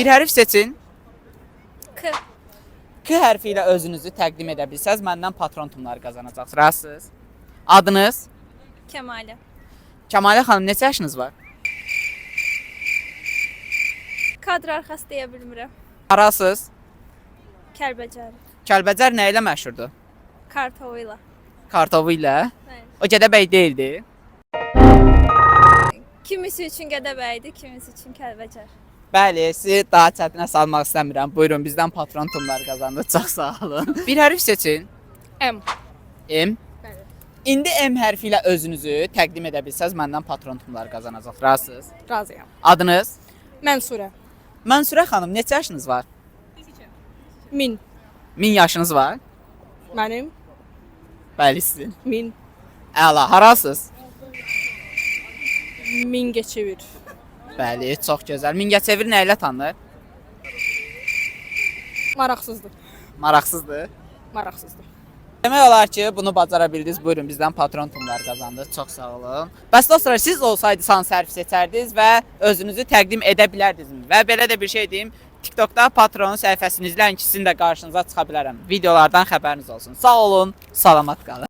Bir hərf seçin. K. K hərfi ilə özünüzü təqdim edə bilsəz, məndən patron tumları qazanacaqsınız. Razısınız? Adınız? Kemale. Kəmalə xanım, neçə yaşınız var? Kadr arxası deyə bilmirəm. Harasınız? Kəlbəcər. Kəlbəcər nə ilə məşhurdur? Kartovuyla. Kartovu ilə. Bəli. O Gədəbəy deyildi. Kimisi üçün Gədəbəydir, kimisi üçün Kəlbəcər. Bəli, sizi daha çətinə salmaq istəmirəm. Buyurun, bizdən patron tumları qazandınız. Çox sağ olun. Bir hərf seçin. M. M. Bəli. İndi M hərfi ilə özünüzü təqdim edə bilsəz, məndən patron tumları qazanacaqsınız. Razısınız? Razıyam. Adınız? Mənsurə. Mənsurə xanım, neçə yaşınız var? 1000. 1000 yaşınız var? Mənim Bəli, sizin. 1000. Əla, harasınız? Mingəçevir. Bəli, çox gözəl. Mingəçevir nə ilə tanınır? Maraqsızdır. Maraqsızdır. Maraqsızdır. Demək olar ki, bunu bacara bildiniz. Buyurun, bizdən patron tumları qazandınız. Çox sağ olun. Bəs dostlar, siz olsaydı hansı hərf seçərdiniz və özünüzü təqdim edə bilərdinizmi? Və belə də bir şey deyim, TikTokda patron səhifəsini izləyin ki, sizin də qarşınıza çıxa bilərəm. Videolardan xəbəriniz olsun. Sağ olun, salamat qalın.